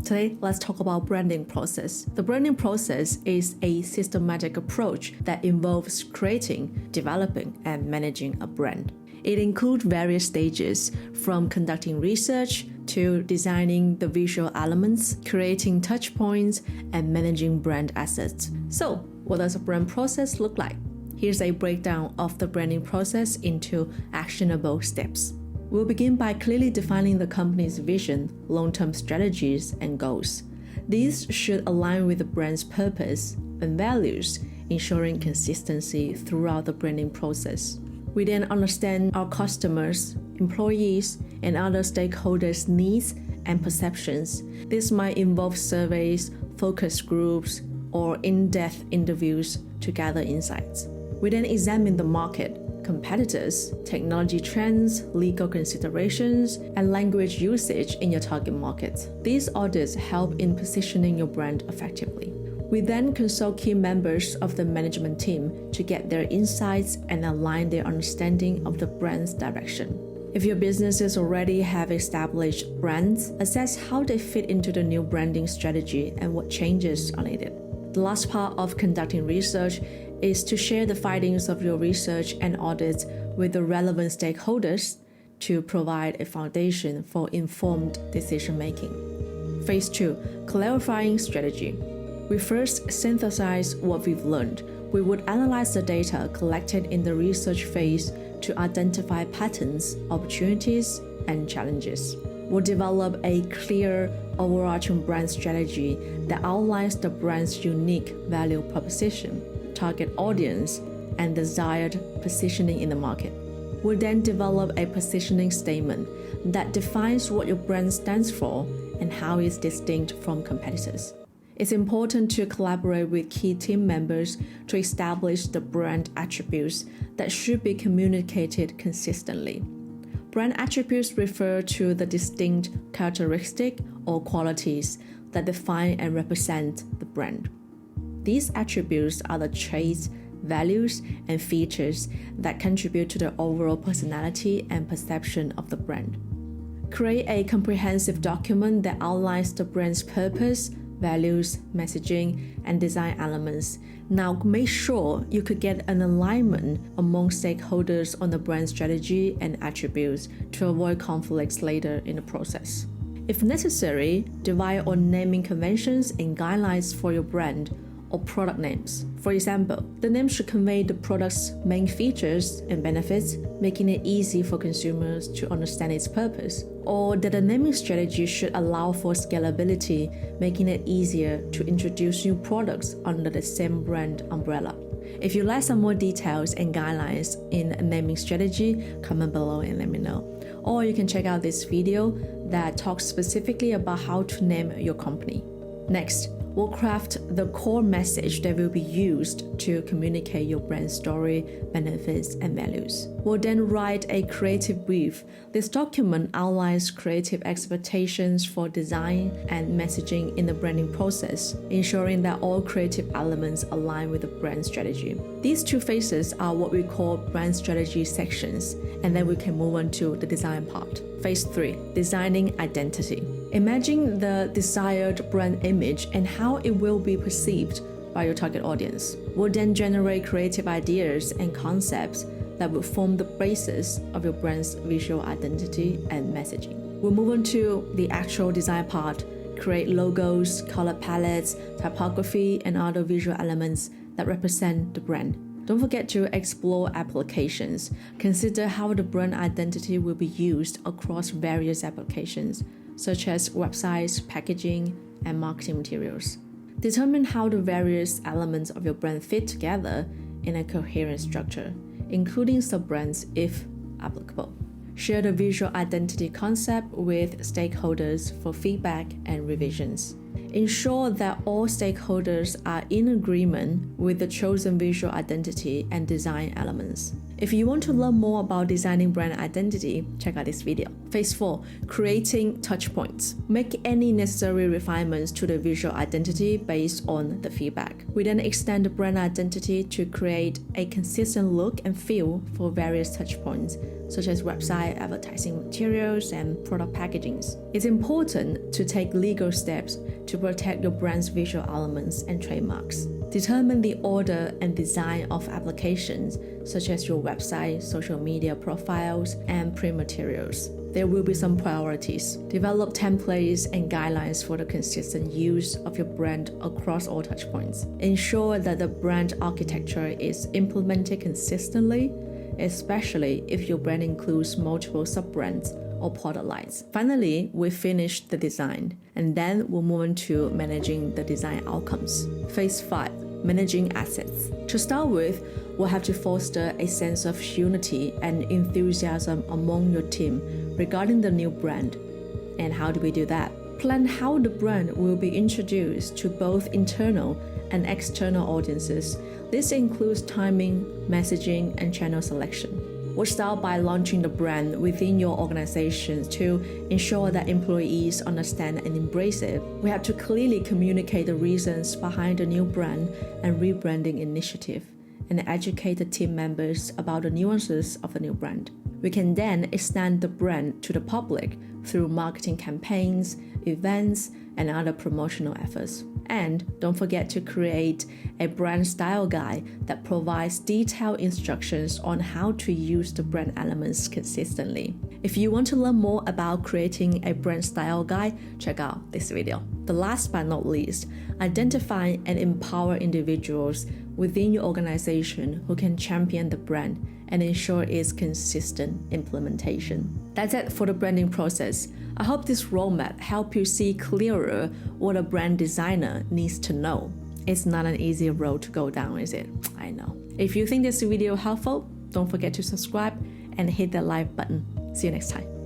Today, let's talk about branding process. The branding process is a systematic approach that involves creating, developing, and managing a brand. It includes various stages, from conducting research to designing the visual elements, creating touch points, and managing brand assets. So, what does a brand process look like? Here's a breakdown of the branding process into actionable steps. We'll begin by clearly defining the company's vision, long-term strategies, and goals. These should align with the brand's purpose and values, ensuring consistency throughout the branding process. We then understand our customers, employees, and other stakeholders' needs and perceptions. This might involve surveys, focus groups, or in-depth interviews to gather insights. We then examine the market, competitors, technology trends, legal considerations, and language usage in your target market. These audits help in positioning your brand effectively. We then consult key members of the management team to get their insights and align their understanding of the brand's direction. If your businesses already have established brands, assess how they fit into the new branding strategy and what changes are needed. The last part of conducting research is to share the findings of your research and audits with the relevant stakeholders to provide a foundation for informed decision-making. Phase 2. Clarifying strategy. We first synthesize what we've learned. We would analyze the data collected in the research phase to identify patterns, opportunities, and challenges. We'll develop a clear, overarching brand strategy that outlines the brand's unique value proposition, target audience, and desired positioning in the market. We'll then develop a positioning statement that defines what your brand stands for and how it's distinct from competitors. It's important to collaborate with key team members to establish the brand attributes that should be communicated consistently. Brand attributes refer to the distinct characteristics or qualities that define and represent the brand. These attributes are the traits, values, and features that contribute to the overall personality and perception of the brand. Create a comprehensive document that outlines the brand's purpose, values, messaging, and design elements. Now make sure you could get an alignment among stakeholders on the brand strategy and attributes to avoid conflicts later in the process. If necessary, divide on naming conventions and guidelines for your brand or product names. For example, the name should convey the product's main features and benefits, making it easy for consumers to understand its purpose. Or that the naming strategy should allow for scalability, making it easier to introduce new products under the same brand umbrella. If you'd like some more details and guidelines in a naming strategy, comment below and let me know. Or you can check out this video that talks specifically about how to name your company. Next, we'll craft the core message that will be used to communicate your brand story, benefits, and values. We'll then write a creative brief. This document outlines creative expectations for design and messaging in the branding process, ensuring that all creative elements align with the brand strategy. These two phases are what we call brand strategy sections, and then we can move on to the design part. Phase 3. Designing identity. Imagine the desired brand image and how it will be perceived by your target audience. We'll then generate creative ideas and concepts that will form the basis of your brand's visual identity and messaging. We'll move on to the actual design part. Create logos, color palettes, typography, and other visual elements that represent the brand. Don't forget to explore applications. Consider how the brand identity will be used across various applications, such as websites, packaging, and marketing materials. Determine how the various elements of your brand fit together in a coherent structure, including sub-brands if applicable. Share the visual identity concept with stakeholders for feedback and revisions. Ensure that all stakeholders are in agreement with the chosen visual identity and design elements. If you want to learn more about designing brand identity, check out this video. Phase 4. Creating touchpoints. Make any necessary refinements to the visual identity based on the feedback. We then extend the brand identity to create a consistent look and feel for various touchpoints, such as website, advertising materials, and product packagings. It's important to take legal steps to protect your brand's visual elements and trademarks. Determine the order and design of applications, such as your website, social media profiles, and print materials. There will be some priorities. Develop templates and guidelines for the consistent use of your brand across all touchpoints. Ensure that the brand architecture is implemented consistently, especially if your brand includes multiple sub-brands or product lines. Finally, we finish the design, and then we'll move on to managing the design outcomes. Phase 5. Managing assets. To start with, we'll have to foster a sense of unity and enthusiasm among your team regarding the new brand. And how do we do that? Plan how the brand will be introduced to both internal and external audiences. This includes timing, messaging, and channel selection. We'll start by launching the brand within your organization to ensure that employees understand and embrace it. We have to clearly communicate the reasons behind the new brand and rebranding initiative, and educate the team members about the nuances of the new brand. We can then extend the brand to the public through marketing campaigns, events, and other promotional efforts. And don't forget to create a brand style guide that provides detailed instructions on how to use the brand elements consistently. If you want to learn more about creating a brand style guide, check out this video. The last but not least, identify and empower individuals within your organization who can champion the brand and ensure its consistent implementation. That's it for the branding process. I hope this roadmap helps you see clearer what a brand designer needs to know. It's not an easy road to go down, is it? I know. If you think this video helpful, don't forget to subscribe and hit the like button. See you next time.